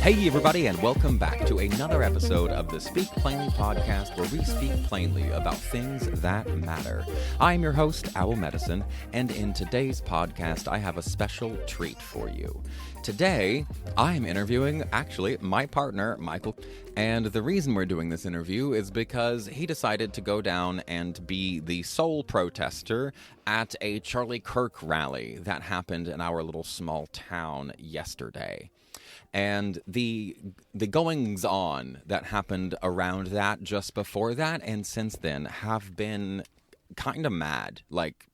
Hey everybody, and welcome back to another episode of the Speak Plainly podcast, where we speak plainly about things that matter. I'm your host, Owl Medicine, and in today's podcast, I have a special treat for you. Today, I'm interviewing, my partner, Michael, and the reason we're doing this interview is because he decided to go down and be the sole protester at a Charlie Kirk rally that happened in our little small town yesterday. And the goings-on that happened around that, just before that, and since then, have been kind of mad, like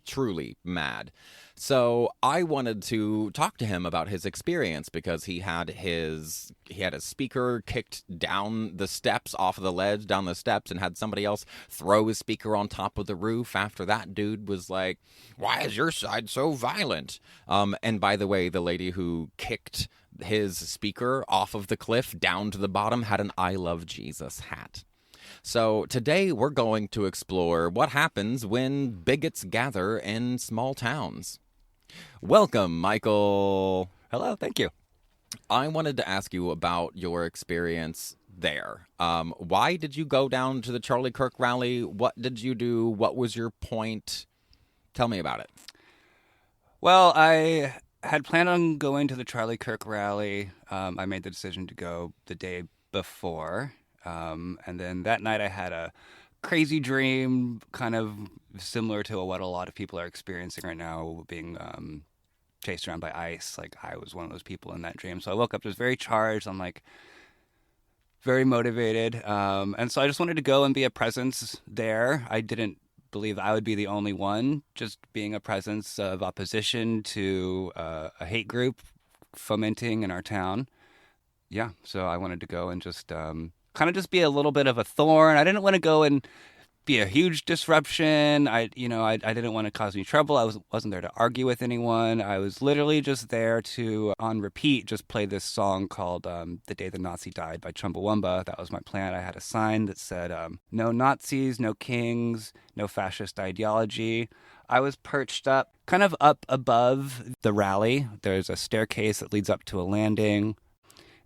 truly mad. So I wanted to talk to him about his experience, because he had his speaker kicked down the steps, off of the ledge, down the steps, and had somebody else throw his speaker on top of the roof after that dude was like, "Why is your side so violent?" And by the way, the lady who kicked his speaker off of the cliff down to the bottom had an I Love Jesus hat. So today we're going to explore what happens when bigots gather in small towns. Welcome, Michael. Hello, thank you. I wanted to ask you about your experience there. Why did you go down to the Charlie Kirk rally? What did you do? What was your point? Tell me about it. Well, I had planned on going to the Charlie Kirk rally. I made the decision to go the day before. And then that night I had a crazy dream, kind of similar to what a lot of people are experiencing right now, being chased around by ICE. Like, I was one of those people in that dream. So I woke up just very charged. I'm like very motivated. And so I just wanted to go and be a presence there. I didn't believe I would be the only one, just being a presence of opposition to a hate group fomenting in our town. Yeah, so I wanted to go and just kind of just be a little bit of a thorn. I didn't want to go and be a huge disruption. I didn't want to cause any trouble. I wasn't there to argue with anyone. I was literally just there to, on repeat, just play this song called "The Day the Nazi Died" by Chumbawamba. That was my plan. I had a sign that said, "No Nazis, no kings, no fascist ideology." I was perched up, kind of up above the rally. There's a staircase that leads up to a landing.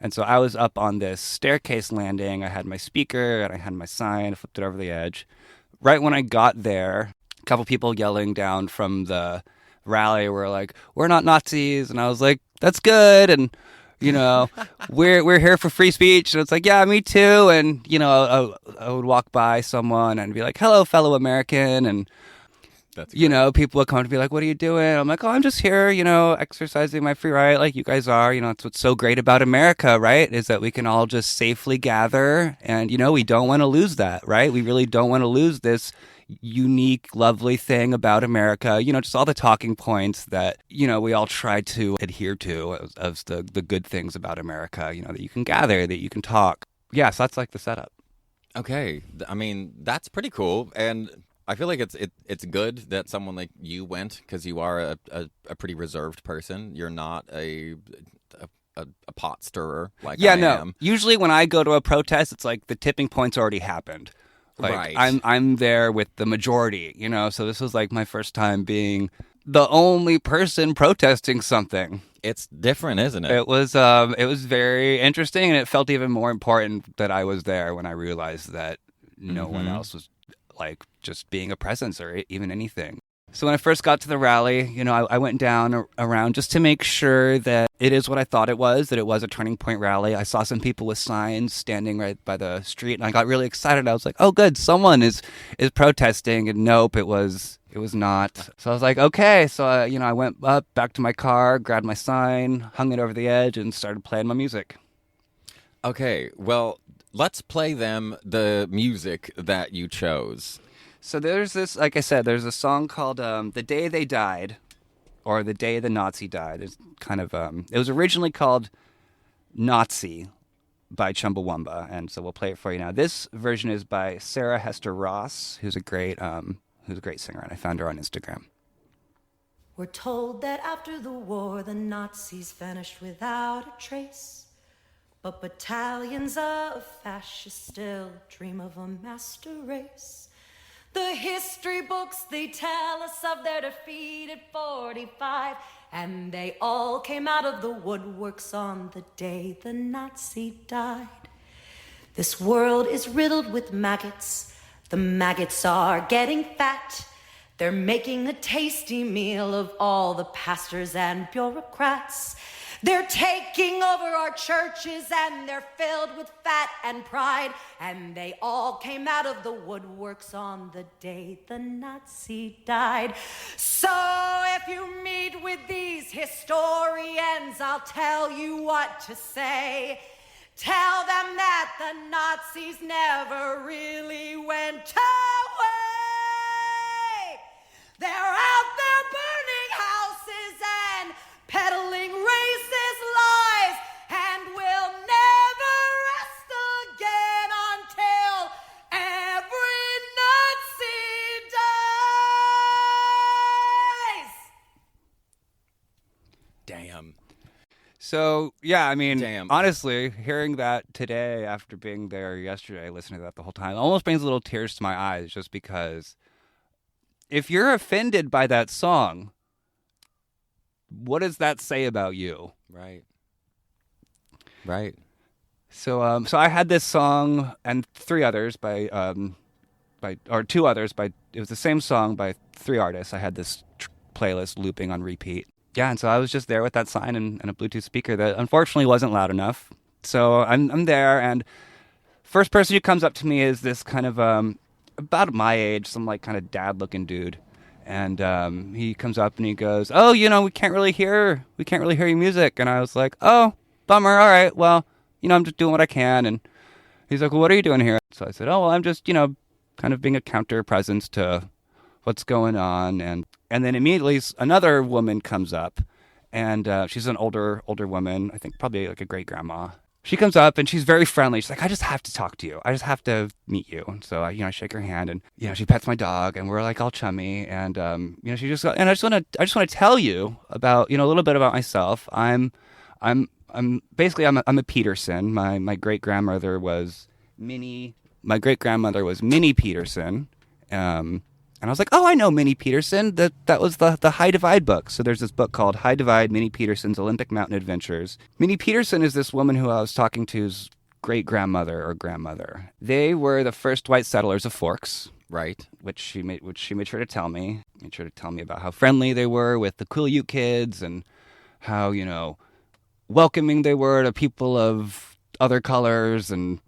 And so I was up on this staircase landing. I had my speaker and I had my sign. I flipped it over the edge. Right when I got there, a couple people yelling down from the rally were like, "We're not Nazis." And I was like, "That's good." And, we're here for free speech. And it's like, "Yeah, me too." And, I would walk by someone and be like, "Hello, fellow American." And, people would come to be like, "What are you doing?" I'm like, "Oh, I'm just here, exercising my free right like you guys are. It's what's so great about America, right? Is that we can all just safely gather. And, we don't want to lose that, right? We really don't want to lose this unique, lovely thing about America. Just all the talking points that, we all try to adhere to as the good things about America, that you can gather, that you can talk." Yeah, so that's like the setup. Okay. I mean, that's pretty cool. And I feel like it's good that someone like you went, because you are a pretty reserved person. You're not a pot stirrer like I am. Usually when I go to a protest, it's like the tipping point's already happened. Like, right. I'm there with the majority, So this was like my first time being the only person protesting something. It's different, isn't it? It was very interesting, and it felt even more important that I was there when I realized that no one else was like just being a presence or even anything. So when I first got to the rally, I went down around just to make sure that it is what I thought it was, that it was a Turning Point rally. I saw some people with signs standing right by the street, and I got really excited. I was like, "Oh, good, someone is protesting." And nope, it was not. So I was like, okay. So I went up back to my car, grabbed my sign, hung it over the edge, and started playing my music. Okay, well, let's play them the music that you chose. So there's this, like I said, there's a song called "The Day They Died," or "The Day the Nazi Died." It's kind of, it was originally called "Nazi," by Chumbawamba, and so we'll play it for you now. This version is by Sarah Hester Ross, who's a great singer, and I found her on Instagram. We're told that after the war, the Nazis vanished without a trace. But battalions of fascists still dream of a master race. The history books, they tell us of their defeat at 45, and they all came out of the woodworks on the day the Nazi died. This world is riddled with maggots. The maggots are getting fat. They're making a tasty meal of all the pastors and bureaucrats. They're taking over our churches and they're filled with fat and pride. And they all came out of the woodworks on the day the Nazi died. So if you meet with these historians, I'll tell you what to say. Tell them that the Nazis never really went away. They're out there burning houses and peddling racist lies, and we'll never rest again until every Nazi dies. Damn. So, yeah, I mean, Damn. honestly, hearing that today after being there yesterday, listening to that the whole time, almost brings little tears to my eyes, just because if you're offended by that song, what does that say about you? Right. Right. So I had this song and two others by, it was the same song by three artists. I had this playlist looping on repeat. Yeah, and so I was just there with that sign and a Bluetooth speaker that unfortunately wasn't loud enough. So I'm there, and first person who comes up to me is this kind of about my age, some like kind of dad-looking dude, and he comes up and he goes, "Oh, we can't really hear your music." And I was like, "Oh, bummer. All right, well, I'm just doing what I can." And he's like, "Well, what are you doing here?" So I said, "Oh, well, I'm just kind of being a counter presence to what's going on." And then immediately another woman comes up, and she's an older woman, I think probably like a great grandma. She comes up and she's very friendly. She's like, "I just have to talk to you. I just have to meet you." And so I shake her hand, and she pets my dog, and we're like all chummy. And she just and I just want to tell you about a little bit about myself. I'm basically a Peterson. My great grandmother was Minnie. My great grandmother was Minnie Peterson. And I was like, "Oh, I know Minnie Peterson. That was the High Divide book." So there's this book called High Divide, Minnie Peterson's Olympic Mountain Adventures. Minnie Peterson is this woman who I was talking to's great-grandmother or grandmother. They were the first white settlers of Forks. Right. Which she made sure to tell me. Made sure to tell me about how friendly they were with the Quileute kids and how, welcoming they were to people of other colors and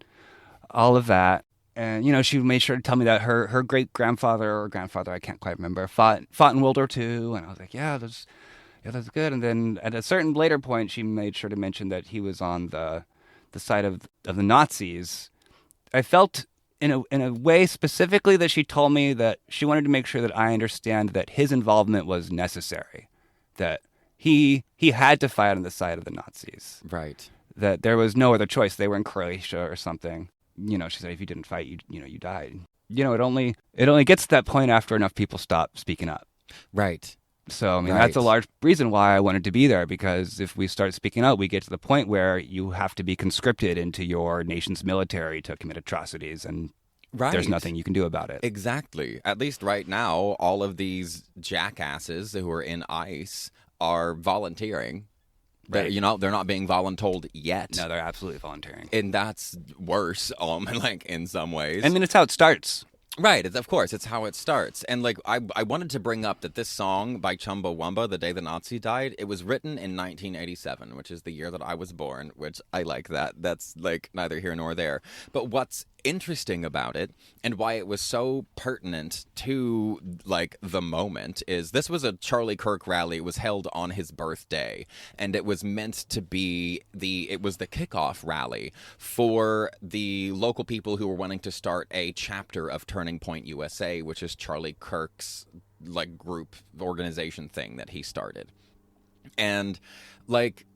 all of that. And, she made sure to tell me that her great-grandfather or grandfather, I can't quite remember, fought in World War II. And I was like, yeah, that's good. And then at a certain later point, she made sure to mention that he was on the side of the Nazis. I felt in a way specifically that she told me that she wanted to make sure that I understand that his involvement was necessary, that he had to fight on the side of the Nazis. Right. That there was no other choice. They were in Croatia or something. She said, if you didn't fight, you died. It only gets to that point after enough people stop speaking up. Right. So, Right. That's a large reason why I wanted to be there, because if we start speaking up, we get to the point where you have to be conscripted into your nation's military to commit atrocities, and there's nothing you can do about it. Exactly. At least right now, all of these jackasses who are in ICE are volunteering. Right. They're not being voluntold yet. No, they're absolutely volunteering. And that's worse, in some ways. It's how it starts. Right, of course, it's how it starts. And I wanted to bring up that this song by Chumbawamba, The Day the Nazi Died, it was written in 1987, which is the year that I was born, which I like that. That's neither here nor there. But what's interesting about it and why it was so pertinent to the moment is this was a Charlie Kirk rally. It was held on his birthday, and it was meant to be the kickoff rally for the local people who were wanting to start a chapter of Turning Point USA, which is Charlie Kirk's group organization thing that he started. And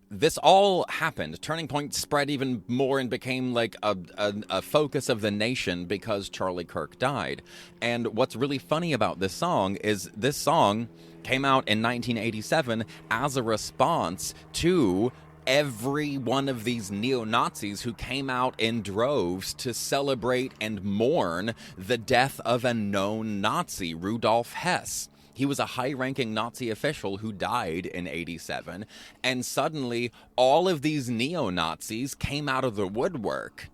this all happened. Turning Point spread even more and became like a focus of the nation because Charlie Kirk died. And what's really funny about this song is this song came out in 1987 as a response to every one of these neo-Nazis who came out in droves to celebrate and mourn the death of a known Nazi, Rudolf Hess. He was a high-ranking Nazi official who died in 87, and suddenly all of these neo-Nazis came out of the woodwork.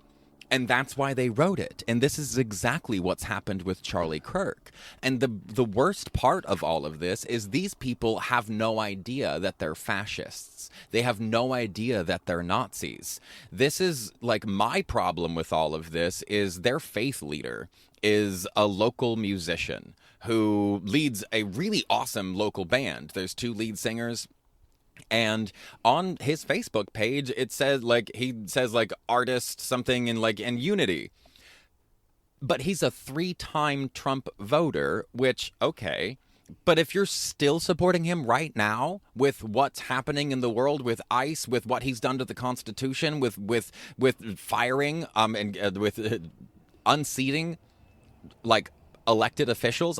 And that's why they wrote it. And this is exactly what's happened with Charlie Kirk. And the worst part of all of this is these people have no idea that they're fascists. They have no idea that they're Nazis. This is like my problem with all of this is their faith leader is a local musician who leads a really awesome local band. There's 2 lead singers. And on his Facebook page, it says he says artist something in unity. But he's a 3-time Trump voter, which, okay. But if you're still supporting him right now with what's happening in the world with ICE, with what he's done to the Constitution, with firing, and with unseating, unseating elected officials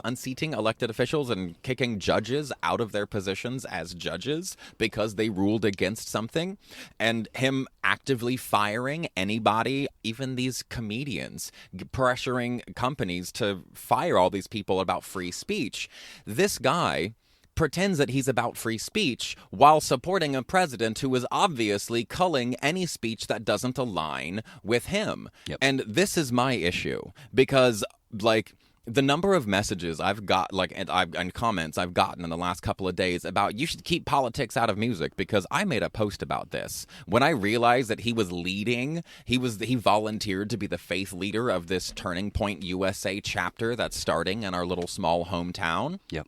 and kicking judges out of their positions as judges because they ruled against something, and him actively firing anybody, even these comedians, pressuring companies to fire all these people about free speech. This guy pretends that he's about free speech while supporting a president who is obviously culling any speech that doesn't align with him. Yep. And this is my issue because, the number of messages I've got, and comments I've gotten in the last couple of days about you should keep politics out of music, because I made a post about this. When I realized that he was leading, he volunteered to be the faith leader of this Turning Point USA chapter that's starting in our little small hometown. Yep.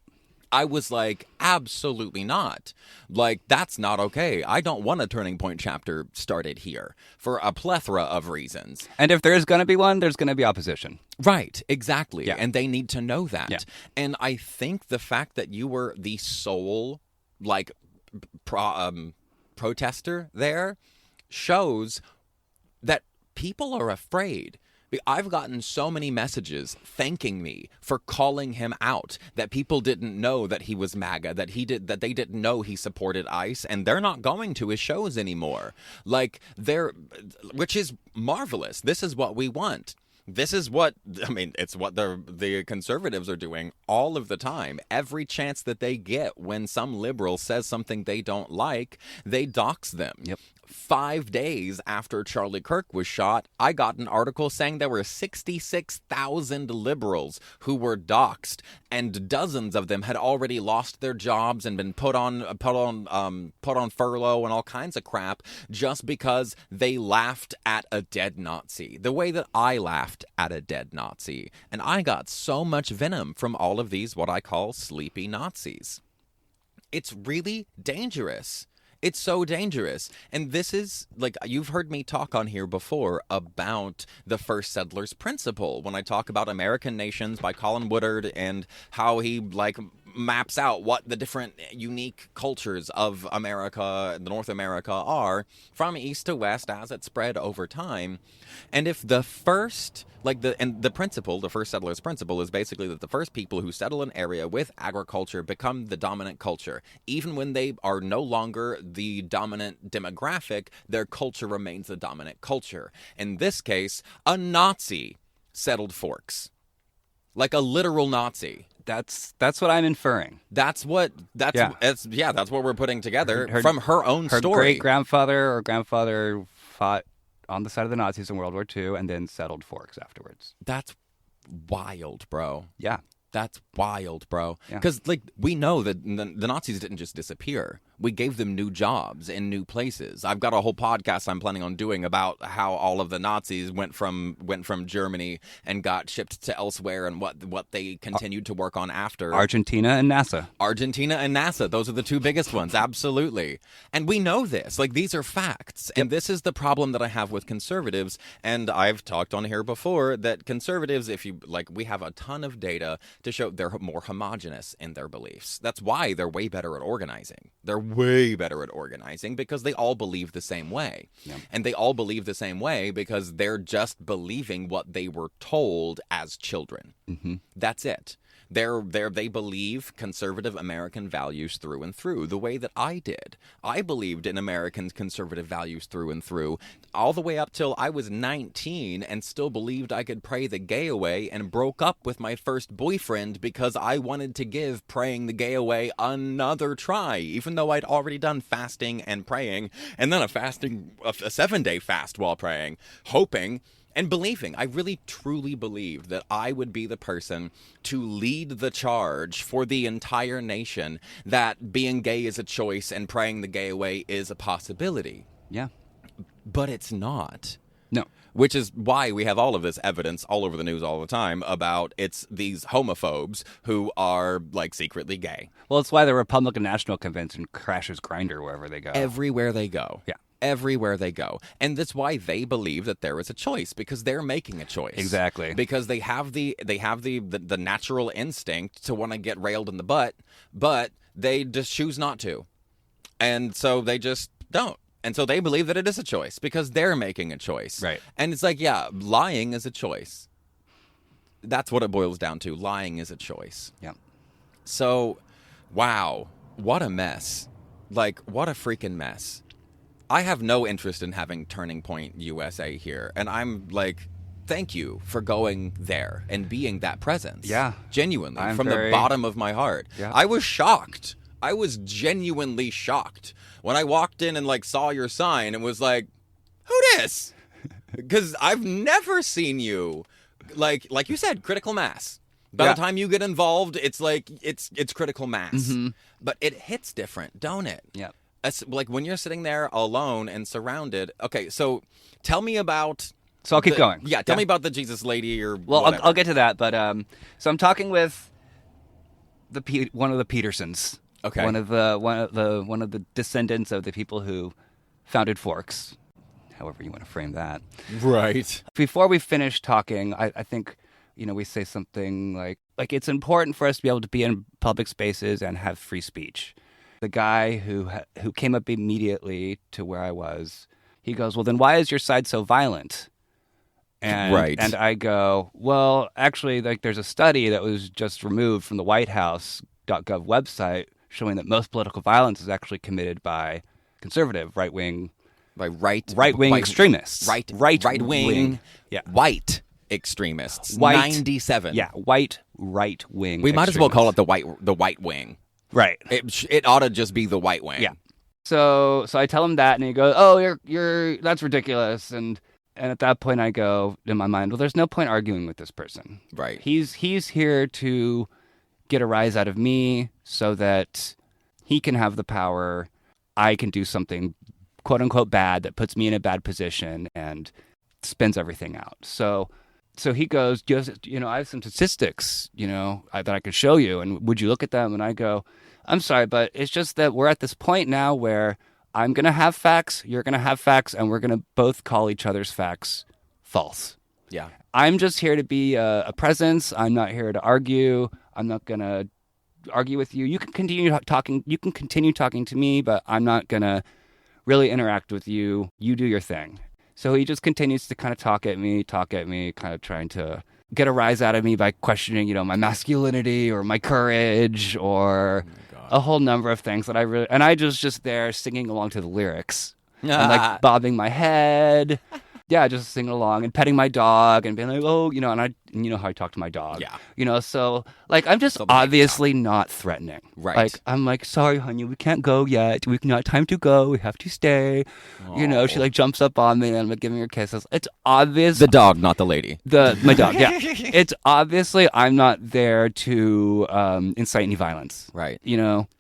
I was like, absolutely not. That's not okay. I don't want a Turning Point chapter started here for a plethora of reasons. And if there is going to be one, there's going to be opposition. Right, exactly. Yeah. And they need to know that. Yeah. And I think the fact that you were the sole, protester there shows that people are afraid. I've gotten so many messages thanking me for calling him out, that people didn't know that he was MAGA, that they didn't know he supported ICE, and they're not going to his shows anymore. Which is marvelous. This is what we want. This is it's what the conservatives are doing all of the time. Every chance that they get when some liberal says something they don't like, they dox them. Yep. 5 days after Charlie Kirk was shot, I got an article saying there were 66,000 liberals who were doxxed, and dozens of them had already lost their jobs and been put on furlough and all kinds of crap just because they laughed at a dead Nazi, the way that I laughed at a dead Nazi. And I got so much venom from all of these what I call sleepy Nazis. It's really dangerous. It's so dangerous. And this is, you've heard me talk on here before about the First Settlers Principle when I talk about American Nations by Colin Woodard and how he, maps out what the different unique cultures of America, North America, are from east to west as it spread over time. And if the first, the principle, the First Settlers Principle is basically that the first people who settle an area with agriculture become the dominant culture. Even when they are no longer the dominant demographic, their culture remains the dominant culture. In this case, a Nazi settled Forks. Like a literal Nazi. That's what I'm inferring. That's what we're putting together from her own her story. Her great-grandfather or grandfather fought on the side of the Nazis in World War II and then settled Forks afterwards. That's wild, bro. Yeah. That's wild, bro. Yeah. Because, we know that the Nazis didn't just disappear. We gave them new jobs in new places. I've got a whole podcast I'm planning on doing about how all of the Nazis went from Germany and got shipped to elsewhere and what they continued to work on after. Argentina and NASA. Those are the 2 biggest ones. Absolutely. And we know this. These are facts. Yep. And this is the problem that I have with conservatives. And I've talked on here before that conservatives, if you we have a ton of data to show they're more homogeneous in their beliefs. That's why they're way better at organizing. They're way better at organizing because they all believe the same way. Yeah. And they all believe the same way because they're just believing what they were told as children. Mm-hmm. That's it. They believe conservative American values through and through, the way that I did. I believed in American conservative values through and through, all the way up till I was 19 and still believed I could pray the gay away, and broke up with my first boyfriend because I wanted to give praying the gay away another try, even though I'd already done fasting and praying, and then a 7-day fast while praying, hoping and believing. I really truly believed that I would be the person to lead the charge for the entire nation, that being gay is a choice and praying the gay away is a possibility. Yeah. But it's not. No. Which is why we have all of this evidence all over the news all the time about it's these homophobes who are, like, secretly gay. Well, it's why the Republican National Convention crashes Grindr wherever they go. Everywhere they go. Yeah. Everywhere they go. And that's why they believe that there is a choice, because they're making a choice. Exactly. Because they have the natural instinct to want to get railed in the butt, but they just choose not to. And so they just don't. And so they believe that it is a choice because they're making a choice. Right. And it's like, yeah, lying is a choice. That's what it boils down to. Lying is a choice. Yeah. So, wow, what a mess. Like, what a freaking mess. I have no interest in having Turning Point USA here. And I'm like, thank you for going there and being that presence. Yeah. Genuinely, from the bottom of my heart. Yeah. I was shocked. I was genuinely shocked when I walked in and, like, saw your sign and was like, who dis? Because I've never seen you, like you said, critical mass. By the time you get involved, it's like, it's critical mass. Mm-hmm. But it hits different, don't it? Yeah. Like when you're sitting there alone and surrounded. Okay, so tell me about. So I'll keep going. Yeah, tell me about the Jesus lady or. Well, whatever. I'll get to that, but so I'm talking with one of the Petersons. Okay. One of the descendants of the people who founded Forks, however you want to frame that. Right. Before we finish talking, I think, we say something like it's important for us to be able to be in public spaces and have free speech. The guy who came up immediately to where I was, he goes, well, then why is your side so violent? And, right. And I go, well, actually, there's a study that was just removed from the White House.gov website showing that most political violence is actually committed by conservative right-wing extremists. Right-wing yeah. white extremists. 97. Yeah, white right-wing We might as well call it the white wing. Right. It ought to just be the white wing. Yeah. So I tell him that, and he goes, "Oh, you're that's ridiculous." And at that point, I go in my mind, "Well, there's no point arguing with this person. Right. He's here to get a rise out of me, so that he can have the power. I can do something, quote unquote, bad that puts me in a bad position and spins everything out." So he goes, I have some statistics, that I could show you, and would you look at them? And I go, I'm sorry, but it's just that we're at this point now where I'm going to have facts, you're going to have facts, and we're going to both call each other's facts false. Yeah. I'm just here to be a presence. I'm not here to argue. I'm not going to argue with you. You can continue talking. You can continue talking to me, but I'm not going to really interact with you. You do your thing. So he just continues to kind of talk at me, kind of trying to get a rise out of me by questioning, my masculinity or my courage or a whole number of things that and I was just there singing along to the lyrics and bobbing my head. Yeah, just singing along and petting my dog and being like, oh, and you know how I talk to my dog. Yeah. So I'm just obviously not threatening. Right. I'm like, sorry, honey, we can't go yet. We've not time to go. We have to stay. Oh. She jumps up on me and I'm giving her kisses. It's obvious. The dog, not the lady. My dog, yeah. It's obviously I'm not there to incite any violence. Right.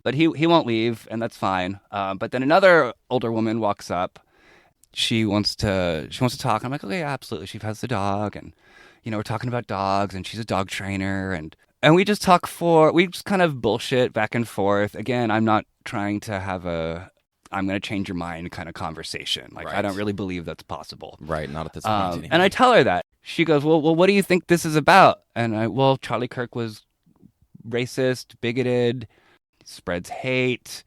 But he won't leave, and that's fine. But then another older woman walks up. She wants to talk. I'm like, okay, absolutely. She has the dog, and we're talking about dogs, and she's a dog trainer, and we just we just kind of bullshit back and forth. Again, I'm not trying to have I'm going to change your mind kind of conversation. Right. I don't really believe that's possible. Right, not at this point. And I tell her that. She goes, well, what do you think this is about? And Charlie Kirk was racist, bigoted, spreads hate.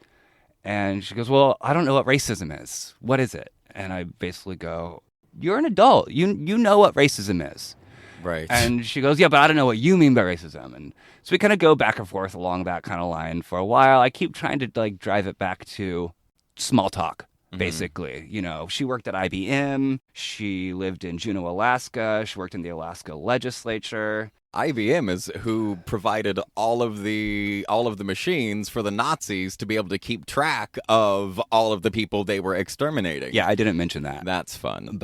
And she goes, well, I don't know what racism is. What is it? And I basically go, you're an adult. You know what racism is. Right. And she goes, yeah, but I don't know what you mean by racism. And so we kind of go back and forth along that kind of line for a while. I keep trying to like drive it back to small talk, basically. You know, she worked at IBM. She lived in Juneau, Alaska. She worked in the Alaska legislature. IBM is who provided all of the machines for the Nazis to be able to keep track of all of the people they were exterminating. Yeah, I didn't mention that. That's fun.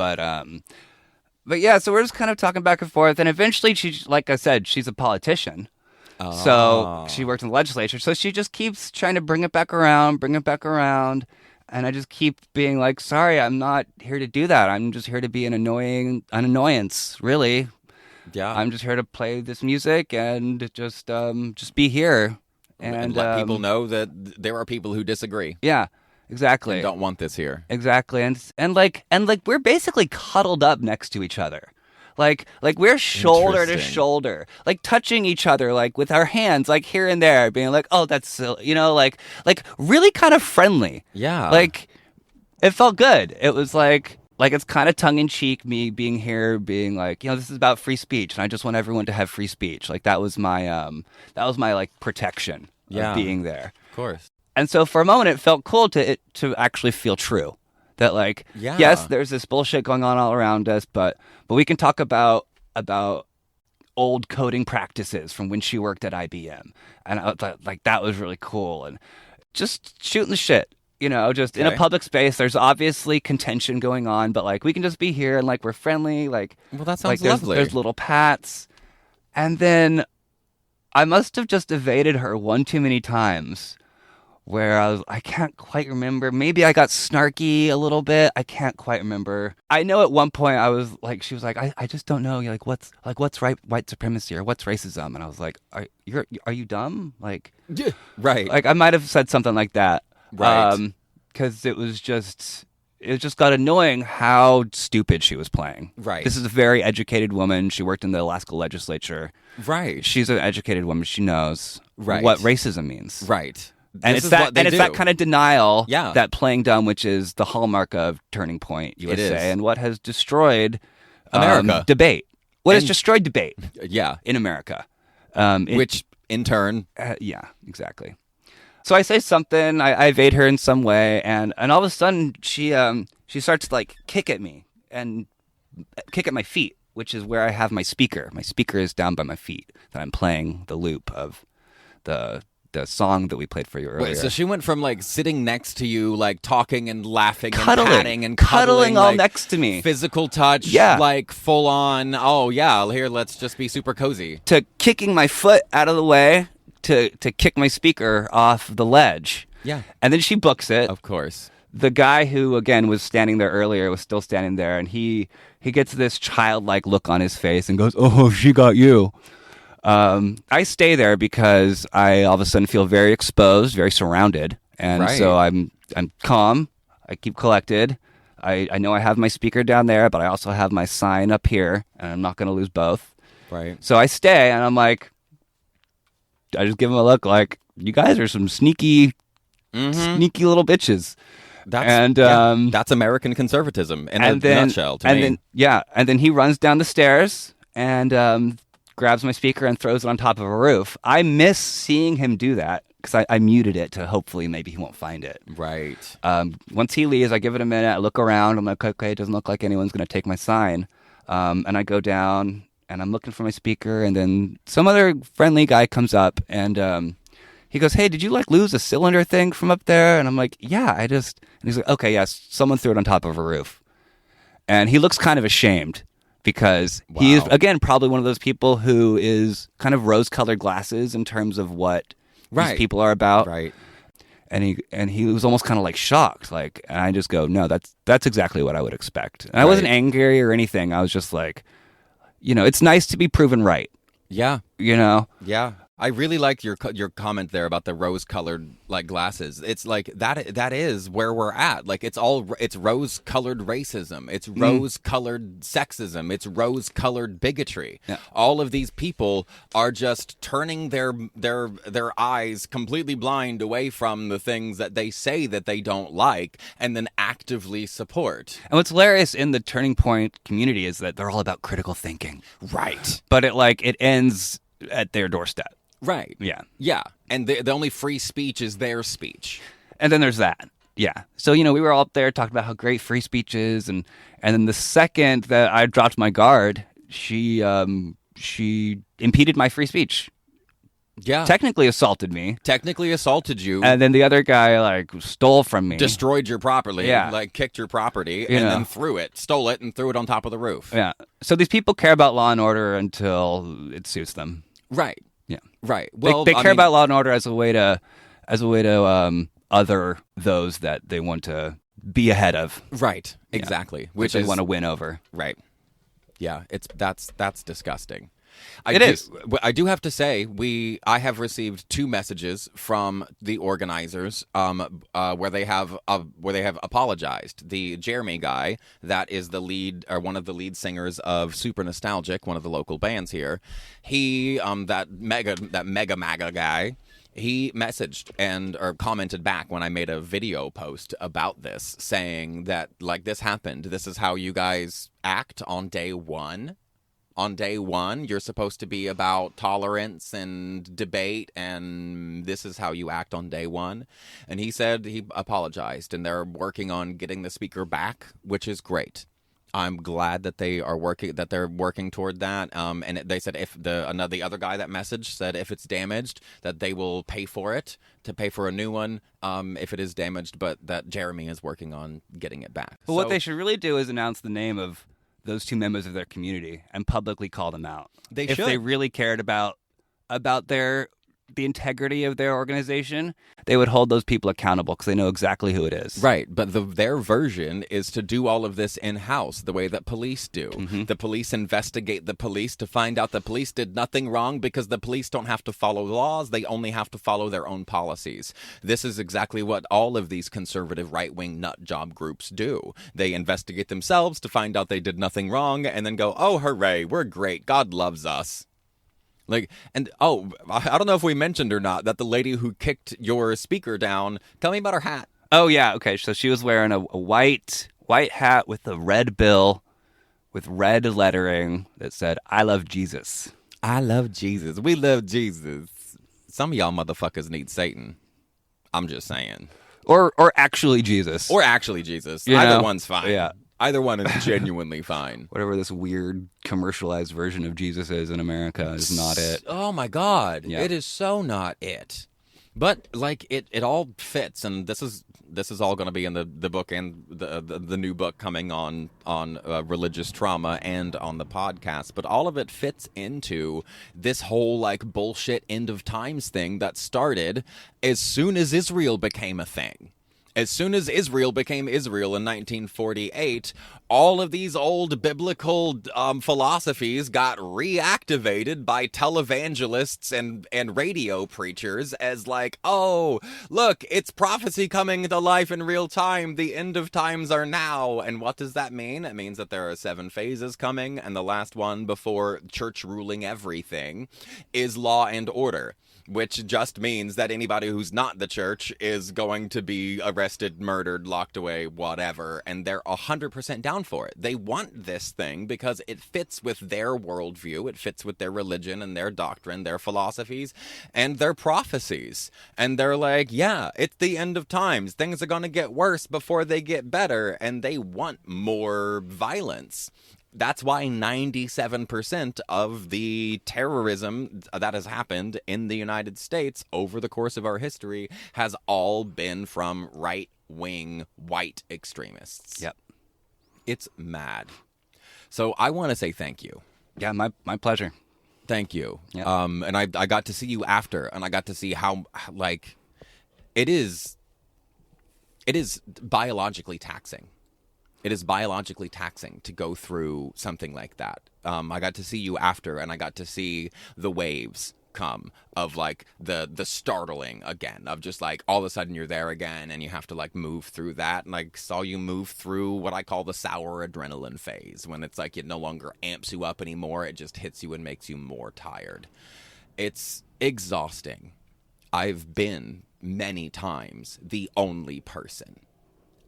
But yeah, so we're just kind of talking back and forth, and eventually like I said, she's a politician. So she worked in the legislature, so she just keeps trying to bring it back around, and I just keep being like, sorry, I'm not here to do that. I'm just here to be an annoyance, really. Yeah. I'm just here to play this music and just be here. And let people know that there are people who disagree. Yeah. Exactly. And don't want this here. Exactly. And like we're basically cuddled up next to each other. Like we're shoulder to shoulder, like touching each other, like with our hands, like here and there, being like, oh, that's silly, you know, like really kind of friendly. Yeah. Like it felt good. It was like it's kind of tongue in cheek, me being here, being like, you know, this is about free speech, and I just want everyone to have free speech. Like that was my like protection of being there. Of course. And so for a moment, it felt cool to actually feel true. That like, yes, there's this bullshit going on all around us, but we can talk about old coding practices from when she worked at IBM. And I thought like that was really cool. And just shooting the shit, you know, just in a public space. There's obviously contention going on, but like we can just be here and like we're friendly. Like, well, that sounds like, lovely. There's little pats. And then I must have just evaded her one too many times. Where I can't quite remember. Maybe I got snarky a little bit. I can't quite remember. I know at one point I was like, she was like, I just don't know. Like what's white supremacy or what's racism? And I was like, are you dumb? Like, yeah, right. Like I might have said something like that. Right. Because it just got annoying how stupid she was playing. Right. This is a very educated woman. She worked in the Alaska legislature. Right. She's an educated woman. She knows right. what racism means. Right. And it's that kind of denial, that playing dumb, which is the hallmark of Turning Point USA, and what has destroyed America debate. What has destroyed debate? In America, which in turn, yeah, exactly. So I say something, I evade her in some way, and all of a sudden she starts to like kick at me and kick at my feet, which is where I have my speaker. My speaker is down by my feet, that I'm playing the loop of the song that we played for you earlier. Wait, so she went from like sitting next to you, like talking and laughing cuddling, and patting and cuddling all like, next to me, physical touch, like full on. Oh yeah, here let's just be super cozy. To kicking my foot out of the way to kick my speaker off the ledge. Yeah, and then she books it. Of course. The guy who again was standing there earlier was still standing there, and he gets this childlike look on his face and goes, "Oh, she got you." I stay there because I all of a sudden feel very exposed, very surrounded. And so I'm calm. I keep collected. I know I have my speaker down there, but I also have my sign up here, and I'm not going to lose both. Right. So I stay, and I'm like, I just give him a look like, you guys are some sneaky little bitches. That's American conservatism in a nutshell to me. And then he runs down the stairs and grabs my speaker and throws it on top of a roof. I miss seeing him do that because I muted it to hopefully maybe he won't find it. Right. Once he leaves, I give it a minute. I look around. I'm like, okay, it doesn't look like anyone's going to take my sign. And I go down and I'm looking for my speaker. And then some other friendly guy comes up and he goes, hey, did you like lose a cylinder thing from up there? And I'm like, yeah, and he's like, okay, yes, someone threw it on top of a roof. And he looks kind of ashamed. Because he is, again, probably one of those people who is kind of rose-colored glasses in terms of what these people are about. Right. And he was almost kind of like shocked. Like, and I just go, no, that's exactly what I would expect. And I wasn't angry or anything. I was just like, you know, it's nice to be proven right. Yeah. You know? Yeah. I really liked your comment there about the rose-colored like glasses. It's like that is where we're at. Like it's rose-colored racism. It's rose-colored sexism. It's rose-colored bigotry. Yeah. All of these people are just turning their eyes completely blind away from the things that they say that they don't like and then actively support. And what's hilarious in the Turning Point community is that they're all about critical thinking. Right. But it ends at their doorstep. Right. Yeah. Yeah. And the only free speech is their speech. And then there's that. Yeah. So, we were all up there talking about how great free speech is. And then the second that I dropped my guard, she impeded my free speech. Yeah. Technically assaulted me. Technically assaulted you. And then the other guy, stole from me. Destroyed your property. Yeah. Kicked your property and then stole it and threw it on top of the roof. Yeah. So these people care about law and order until it suits them. Right. Yeah. Right. Well, they care about law and order as a way to other those that they want to be ahead of. Right. Exactly. Yeah. Which they is want to win over. Right. Yeah. That's disgusting. It is. I do have to say, I have received 2 messages from the organizers, where they have apologized. The Jeremy guy, that is the lead or one of the lead singers of Super Nostalgic, one of the local bands here. He, that mega MAGA guy. He messaged or commented back when I made a video post about this, saying that this happened. This is how you guys act on day one. On day one, you're supposed to be about tolerance and debate, and this is how you act on day one. And he said he apologized, and they're working on getting the speaker back, which is great. I'm glad that they're working toward that. And they said if the other guy that messaged said if it's damaged, that they will pay for it, to pay for a new one if it is damaged, but that Jeremy is working on getting it back. Well, what they should really do is announce the name of those 2 members of their community and publicly call them out. If they really cared about the integrity of their organization, they would hold those people accountable because they know exactly who it is. Right, but their version is to do all of this in-house, the way that police do. Mm-hmm. The police investigate the police to find out the police did nothing wrong because the police don't have to follow laws, they only have to follow their own policies. This is exactly what all of these conservative right-wing nut job groups do. They investigate themselves to find out they did nothing wrong and then go, oh, hooray, we're great, God loves us. I don't know if we mentioned or not that the lady who kicked your speaker down, tell me about her hat. Oh, yeah. Okay. So she was wearing a white hat with a red bill with red lettering that said, I love Jesus. I love Jesus. We love Jesus. Some of y'all motherfuckers need Satan. I'm just saying. Or actually Jesus. Or actually Jesus. Either one's fine. Yeah. Either one is genuinely fine. Whatever this weird commercialized version of Jesus is in America is not it. Oh my God. Yeah. It is so not it. But it all fits, and this is all going to be in the book and the new book coming on religious trauma and on the podcast. But all of it fits into this whole bullshit end of times thing that started as soon as Israel became a thing. As soon as Israel became Israel in 1948, all of these old biblical philosophies got reactivated by televangelists and radio preachers as oh, look, it's prophecy coming to life in real time. The end of times are now. And what does that mean? It means that there are 7 phases coming, and the last one before church ruling everything is law and order. Which just means that anybody who's not the church is going to be arrested, murdered, locked away, whatever, and they're 100% down for it. They want this thing because it fits with their worldview, it fits with their religion and their doctrine, their philosophies, and their prophecies. And they're yeah, it's the end of times. Things are going to get worse before they get better, and they want more violence. That's why 97% of the terrorism that has happened in the United States over the course of our history has all been from right-wing white extremists. Yep. It's mad. So I want to say thank you. Yeah, my pleasure. Thank you. Yep. And I got to see you after, and I got to see how, it is biologically taxing. It is biologically taxing to go through something like that. I got to see you after, and I got to see the waves outcome of like the startling again of just like all of a sudden you're there again and you have to like move through that. And like saw you move through what I call the sour adrenaline phase, when it's like it no longer amps you up anymore, it just hits you and makes you more tired. It's exhausting. I've been many times the only person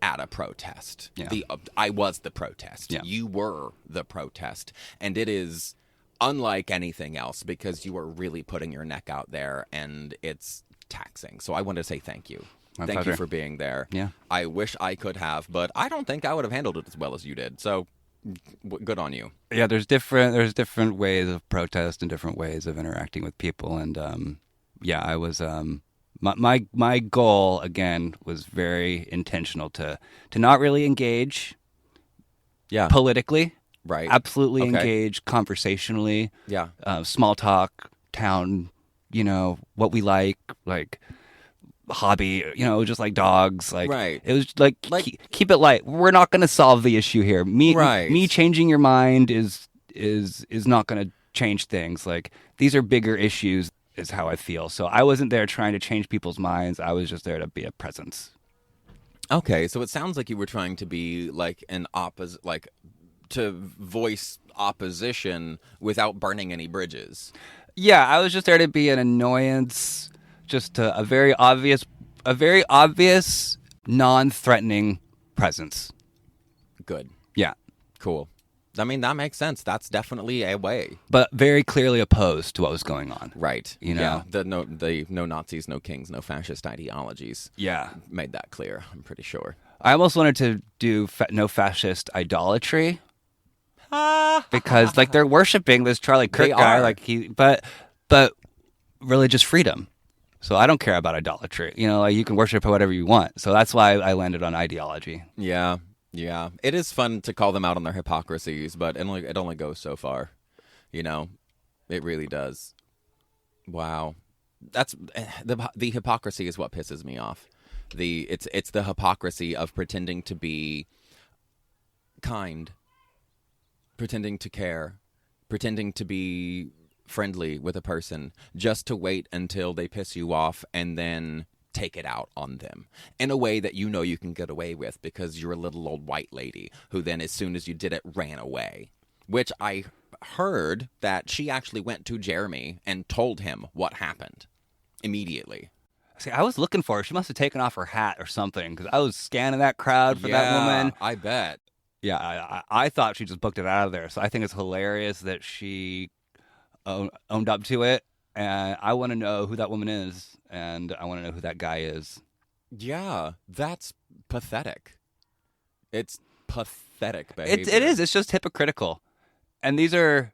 at a protest. Yeah. I was the protest. Yeah. You were the protest. And it is unlike anything else because you are really putting your neck out there and it's taxing. So I want to say thank you. My thank pleasure. you for being there. Yeah. I wish I could have, but I don't think I would have handled it as well as you did. So good on you. Yeah, there's different ways of protest and different ways of interacting with people. And yeah, I was my goal again was very intentional to not really engage politically. Right. Absolutely Okay. engage conversationally. Yeah. Small talk, town, what we like hobby, just like dogs. Like, Right. it was like keep it light. We're not going to solve the issue here. Me changing your mind is not going to change things. Like, these are bigger issues, is how I feel. So I wasn't there trying to change people's minds. I was just there to be a presence. Okay, so it sounds like you were trying to be like an to voice opposition without burning any bridges. Yeah, I was just there to be an annoyance, just a very obvious, non-threatening presence. Good. Yeah. Cool. I mean, that makes sense. That's definitely a way. But very clearly opposed to what was going on. Right. You know? Yeah. The no Nazis, no kings, no fascist ideologies. Yeah. Made that clear, I'm pretty sure. I almost wanted to do no fascist idolatry. Because like they're worshiping this Charlie Kirk guy, like but religious freedom. So I don't care about idolatry. Like you can worship whatever you want. So that's why I landed on ideology. Yeah. Yeah. It is fun to call them out on their hypocrisies, but it only goes so far. It really does. Wow. That's the hypocrisy is what pisses me off. It's the hypocrisy of pretending to be kind, pretending to care, pretending to be friendly with a person just to wait until they piss you off and then take it out on them in a way that you can get away with because you're a little old white lady who then as soon as you did it ran away. Which I heard that she actually went to Jeremy and told him what happened immediately. See, I was looking for her. She must have taken off her hat or something because I was scanning that crowd for that woman. I bet. Yeah, I thought she just booked it out of there. So I think it's hilarious that she owned up to it. And I want to know who that woman is. And I want to know who that guy is. Yeah, that's pathetic. It's pathetic behavior. It is. It's just hypocritical. And these are,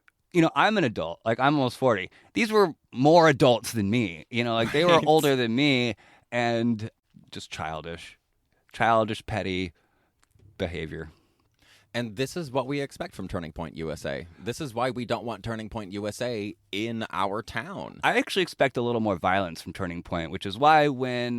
I'm an adult. Like, I'm almost 40. These were more adults than me. Like they were older than me and just childish, petty behavior. And this is what we expect from Turning Point USA. This is why we don't want Turning Point USA in our town. I actually expect a little more violence from Turning Point, which is why when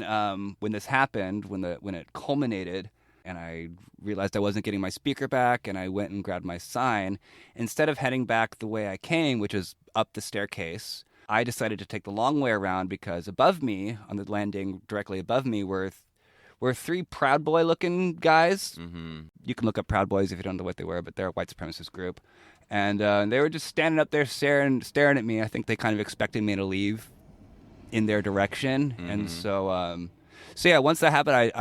this happened, when it culminated, and I realized I wasn't getting my speaker back, and I went and grabbed my sign, instead of heading back the way I came, which is up the staircase, I decided to take the long way around because above me, on the landing directly above me, were three Proud Boy looking guys. Mm-hmm. You can look up Proud Boys if you don't know what they were, but they're a white supremacist group. And they were just standing up there staring at me. I think they kind of expected me to leave in their direction. Mm-hmm. And so yeah, once that happened,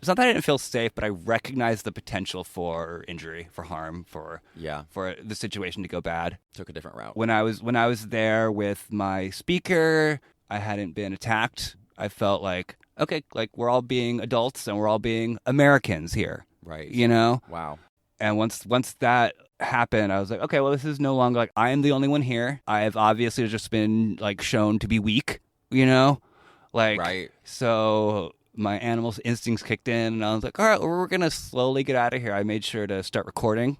it's not that I didn't feel safe, but I recognized the potential for injury, for harm, for the situation to go bad. Took a different route. When I was there with my speaker, I hadn't been attacked. I felt like, okay, like we're all being adults and we're all being Americans here. Right. Wow. And once that happened, I was like, okay, well, this is no longer like I am the only one here. I have obviously just been like shown to be weak, like, right. So my animal instincts kicked in and I was like, all right, well, we're going to slowly get out of here. I made sure to start recording.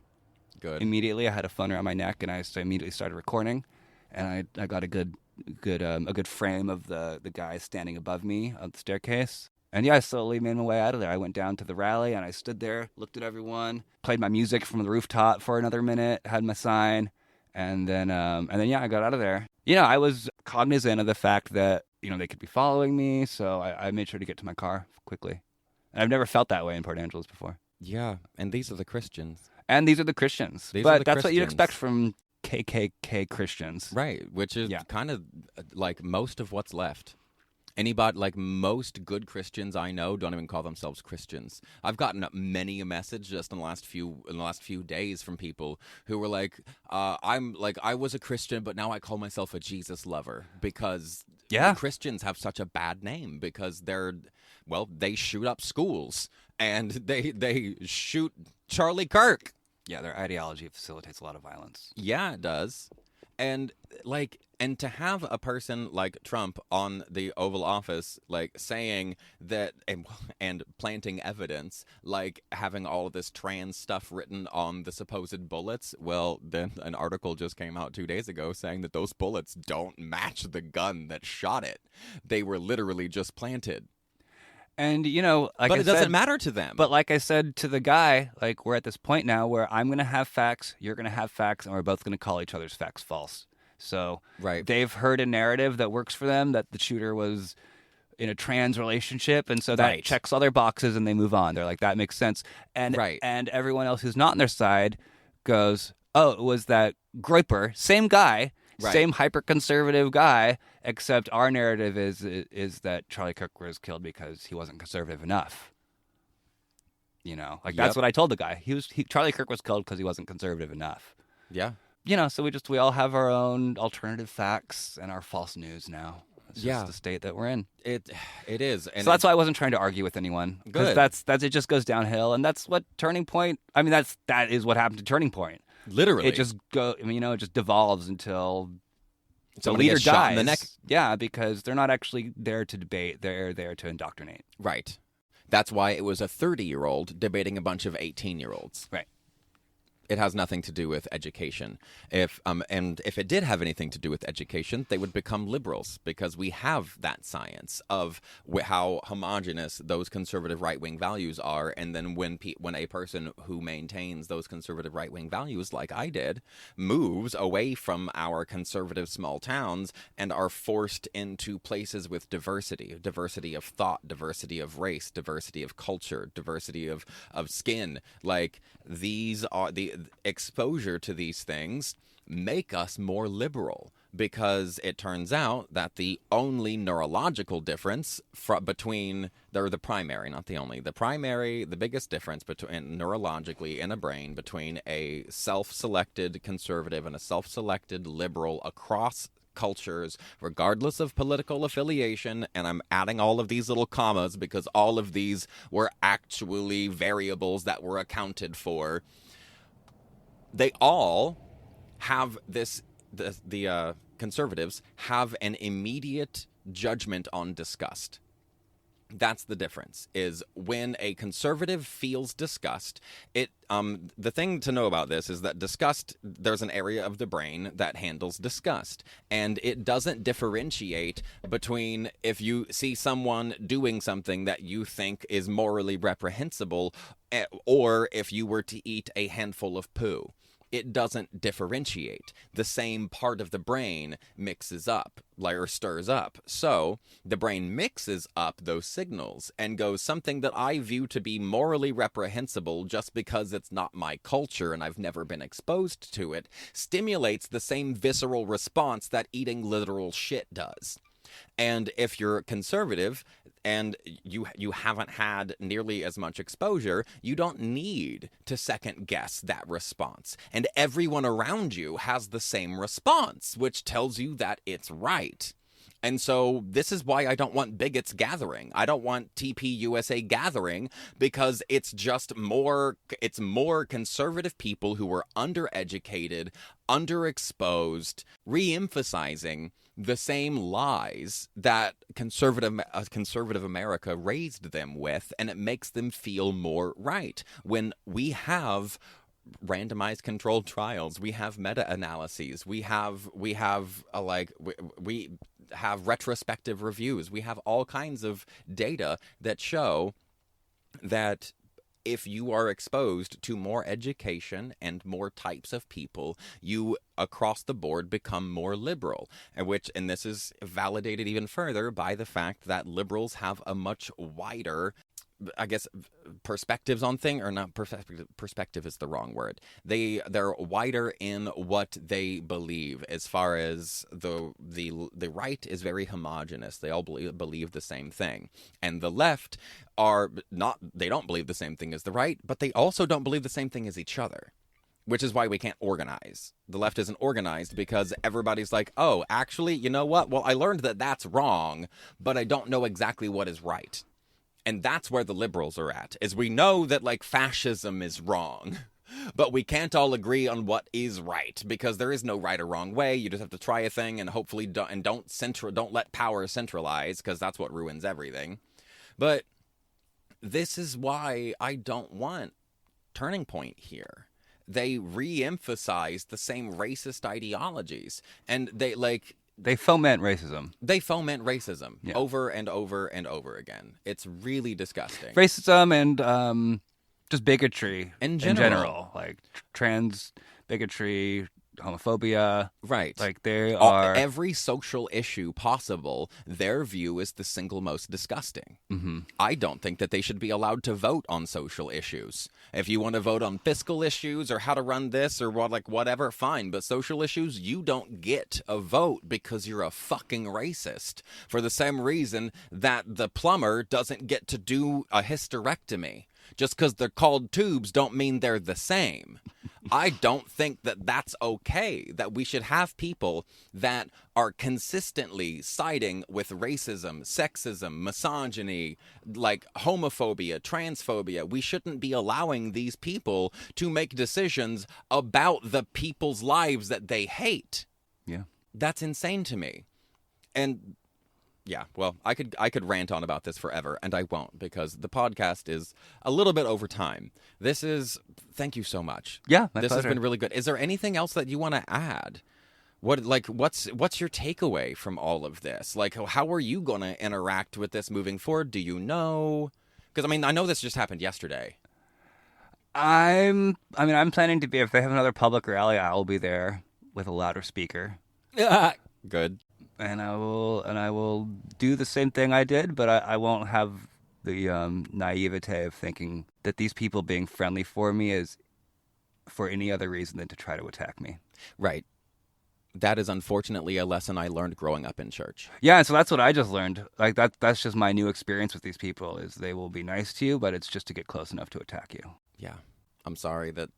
Good. Immediately. I had a phone around my neck and I immediately started recording, and I got a good frame of the guy standing above me on the staircase. And yeah, I slowly made my way out of there. I went down to the rally and I stood there, looked at everyone, played my music from the rooftop for another minute, had my sign, and then I got out of there. I was cognizant of the fact that, they could be following me. So I made sure to get to my car quickly. And I've never felt that way in Port Angeles before. Yeah, and these are the Christians. And these are the Christians. But that's what you'd expect from KKK Christians. Right, which is kind of like most of what's left. Anybody, like most good Christians I know, don't even call themselves Christians. I've gotten many a message just in the last few days from people who were like, I was a Christian, but now I call myself a Jesus lover because Christians have such a bad name because they shoot up schools and they shoot Charlie Kirk. Yeah, their ideology facilitates a lot of violence. Yeah, it does. And to have a person like Trump on the Oval Office, saying that and planting evidence, having all of this trans stuff written on the supposed bullets. Well, then an article just came out 2 days ago saying that those bullets don't match the gun that shot it. They were literally just planted. And, but it doesn't matter to them. But like I said to the guy, we're at this point now where I'm going to have facts, you're going to have facts, and we're both going to call each other's facts false. So they've heard a narrative that works for them, that the shooter was in a trans relationship, and so that checks all their boxes, and they move on. They're like, that makes sense. And everyone else who's not on their side goes, oh, it was that Groyper, same guy, same hyper-conservative guy, except our narrative is that Charlie Kirk was killed because he wasn't conservative enough. That's what I told the guy. Charlie Kirk was killed because he wasn't conservative enough. Yeah. So we all have our own alternative facts and our false news now. It's just the state that we're in. It is. And so that's why I wasn't trying to argue with anyone. Good. That's it just goes downhill, and that's what Turning Point. I mean, that is what happened to Turning Point. Literally, it just it just devolves until the somebody leader gets dies. shot in the neck. Yeah, because they're not actually there to debate; they're there to indoctrinate. Right. That's why it was a 30-year-old debating a bunch of 18-year-olds. Right. It has nothing to do with education. If it did have anything to do with education, they would become liberals because we have that science of how homogeneous those conservative right-wing values are. And then when a person who maintains those conservative right-wing values, like I did, moves away from our conservative small towns and are forced into places with diversity of thought, diversity of race, diversity of culture, diversity of skin, these are the exposure to these things make us more liberal because it turns out that the only neurological difference between the primary, not the only, the biggest difference between neurologically in a brain between a self-selected conservative and a self-selected liberal across cultures, regardless of political affiliation, and I'm adding all of these little commas because all of these were actually variables that were accounted for. They all have the conservatives have an immediate judgment on disgust. That's the difference, is when a conservative feels disgust, the thing to know about this is that disgust, there's an area of the brain that handles disgust, and it doesn't differentiate between if you see someone doing something that you think is morally reprehensible or if you were to eat a handful of poo. It doesn't differentiate. The same part of the brain mixes up, or stirs up. So the brain mixes up those signals and goes, something that I view to be morally reprehensible just because it's not my culture and I've never been exposed to it, stimulates the same visceral response that eating literal shit does. And if you're conservative and you haven't had nearly as much exposure, you don't need to second guess that response. And everyone around you has the same response, which tells you that it's right. And so this is why I don't want bigots gathering. I don't want TPUSA gathering because it's more conservative people who are undereducated, underexposed, re-emphasizing the same lies that conservative America raised them with, and it makes them feel more right. When we have randomized controlled trials, we have meta-analyses, we have retrospective reviews, we have all kinds of data that show that if you are exposed to more education and more types of people, you across the board become more liberal, and this is validated even further by the fact that liberals have a much wider, I guess, perspectives on things, or not perspective is the wrong word. They're wider in what they believe, as far as the right is very homogeneous. They all believe the same thing. And the left they don't believe the same thing as the right, but they also don't believe the same thing as each other. Which is why we can't organize. The left isn't organized because everybody's like, oh, actually, you know what? Well, I learned that that's wrong, but I don't know exactly what is right. And that's where the liberals are at, is we know that, like, fascism is wrong, but we can't all agree on what is right, because there is no right or wrong way. You just have to try a thing and hopefully don't let power centralize, because that's what ruins everything. But this is why I don't want Turning Point here. They re-emphasize the same racist ideologies, and they foment racism. They foment racism over and over and over again. It's really disgusting. Racism and just bigotry in general. Like trans bigotry, homophobia. Right. Like they are... Every social issue possible, their view is the single most disgusting. Mm-hmm. I don't think that they should be allowed to vote on social issues. If you want to vote on fiscal issues or how to run this or whatever, fine. But social issues, you don't get a vote because you're a fucking racist. For the same reason that the plumber doesn't get to do a hysterectomy. Just because they're called tubes don't mean they're the same. I don't think that that's okay, that we should have people that are consistently siding with racism, sexism, misogyny, like homophobia, transphobia. We shouldn't be allowing these people to make decisions about the people's lives that they hate. Yeah. That's insane to me. And yeah, well, I could rant on about this forever, and I won't, because the podcast is a little bit over time. Thank you so much. Yeah, this has been really good. Is there anything else that you want to add? What's your takeaway from all of this? Like, how are you going to interact with this moving forward? Do you know? Because I know this just happened yesterday. I'm planning to be, if they have another public rally, I will be there with a louder speaker. Good. And I will do the same thing I did, but I won't have the naivete of thinking that these people being friendly for me is for any other reason than to try to attack me. Right. That is unfortunately a lesson I learned growing up in church. Yeah, and so that's what I just learned. Like that's just my new experience with these people, is they will be nice to you, but it's just to get close enough to attack you. Yeah. I'm sorry that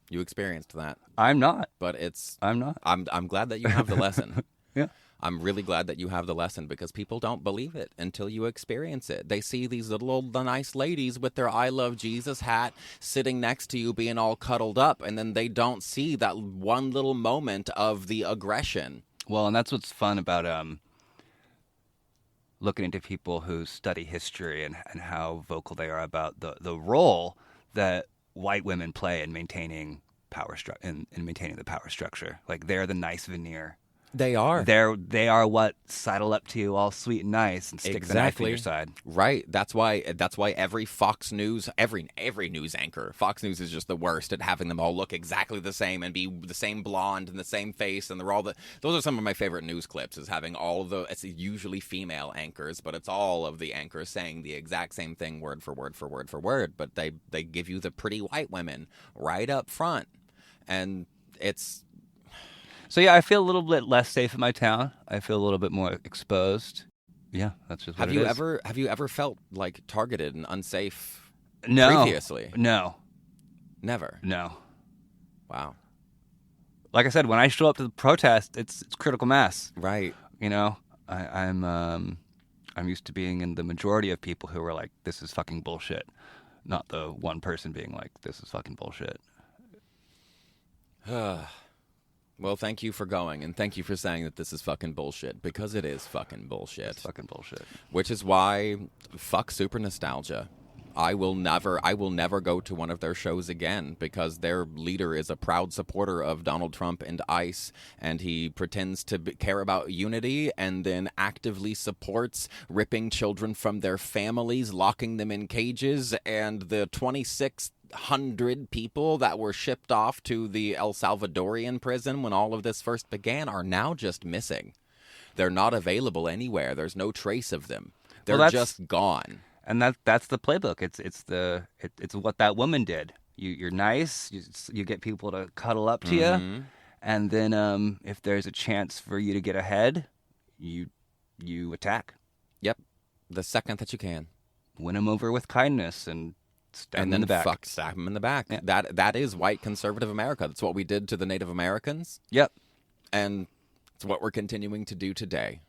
you experienced that. I'm not. But I'm not. I'm glad that you have the lesson. Yeah. I'm really glad that you have the lesson, because people don't believe it until you experience it. They see these little old nice ladies with their I Love Jesus hat sitting next to you being all cuddled up, and then they don't see that one little moment of the aggression. Well, and that's what's fun about looking into people who study history and how vocal they are about the role that white women play in maintaining in maintaining the power structure. Like, they're the nice veneer. They are. They are what sidle up to you all sweet and nice and stick the knife in your side. Right. That's why every Fox News, every news anchor, Fox News is just the worst at having them all look exactly the same and be the same blonde and the same face, and they're all those are some of my favorite news clips, is having all of it's usually female anchors, but it's all of the anchors saying the exact same thing word for word for word for word, but they give you the pretty white women right up front. And it's... So yeah, I feel a little bit less safe in my town. I feel a little bit more exposed. Yeah, that's just what it is. Have you ever felt like targeted and unsafe No. previously? No. Never? No. Wow. Like I said, when I show up to the protest, it's critical mass. Right. You know, I'm used to being in the majority of people who are like, this is fucking bullshit. Not the one person being like, this is fucking bullshit. Well, thank you for going, and thank you for saying that this is fucking bullshit, because it is fucking bullshit. It's fucking bullshit. Which is why, fuck super nostalgia. I will never go to one of their shows again because their leader is a proud supporter of Donald Trump and ICE, and he pretends to care about unity and then actively supports ripping children from their families, locking them in cages, and the 2,600 people that were shipped off to the El Salvadorian prison when all of this first began are now just missing. They're not available anywhere. There's no trace of them. They're just gone. And that's the playbook. It's what that woman did. You're nice. You get people to cuddle up to you, and then if there's a chance for you to get ahead, you attack. Yep, the second that you can, win them over with kindness and stab them in the back. Stab them in the back. Yeah. That is white conservative America. That's what we did to the Native Americans. Yep, and it's what we're continuing to do today.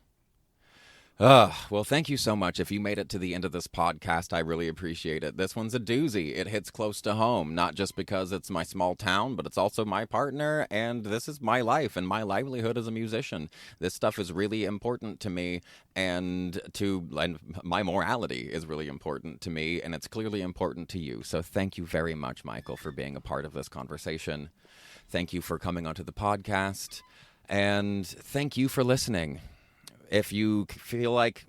Well, thank you so much. If you made it to the end of this podcast, I really appreciate it. This one's a doozy. It hits close to home, not just because it's my small town, but it's also my partner, and this is my life and my livelihood as a musician. This stuff is really important to me, and my morality is really important to me, and it's clearly important to you. So thank you very much, Michael, for being a part of this conversation. Thank you for coming onto the podcast, and thank you for listening. If you feel like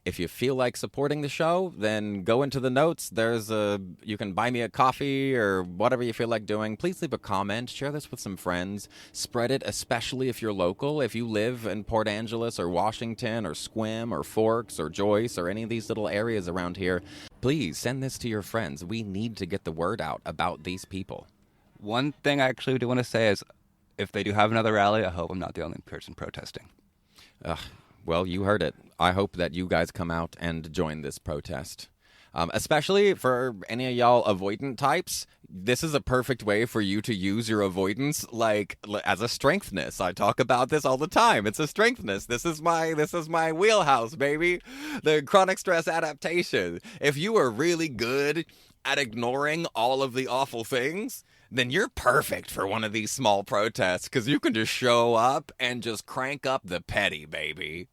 supporting the show, then go into the notes. You can buy me a coffee or whatever you feel like doing. Please leave a comment. Share this with some friends. Spread it, especially if you're local. If you live in Port Angeles or Washington or Sequim or Forks or Joyce or any of these little areas around here, please send this to your friends. We need to get the word out about these people. One thing I actually do want to say is, if they do have another rally, I hope I'm not the only person protesting. Well, you heard it. I hope that you guys come out and join this protest. Especially for any of y'all avoidant types, this is a perfect way for you to use your avoidance as a strengthness. I talk about this all the time. It's a strengthness. This is my wheelhouse, baby. The chronic stress adaptation. If you are really good at ignoring all of the awful things, then you're perfect for one of these small protests because you can just show up and just crank up the petty, baby.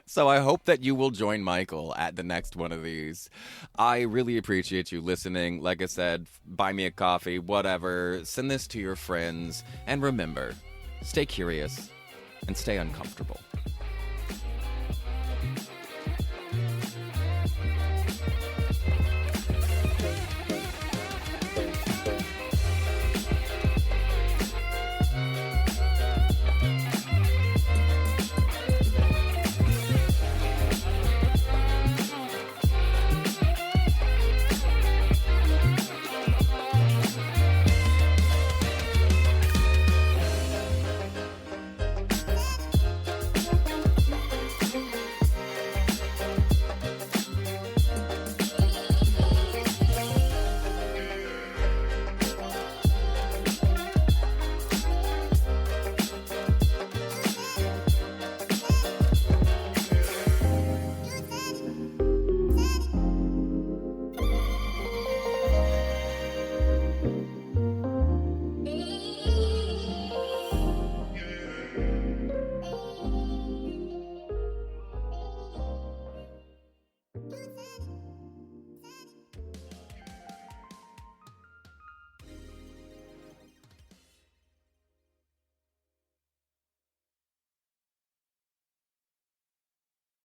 So I hope that you will join Michael at the next one of these. I really appreciate you listening. Like I said, buy me a coffee, whatever. Send this to your friends. And remember, stay curious and stay uncomfortable.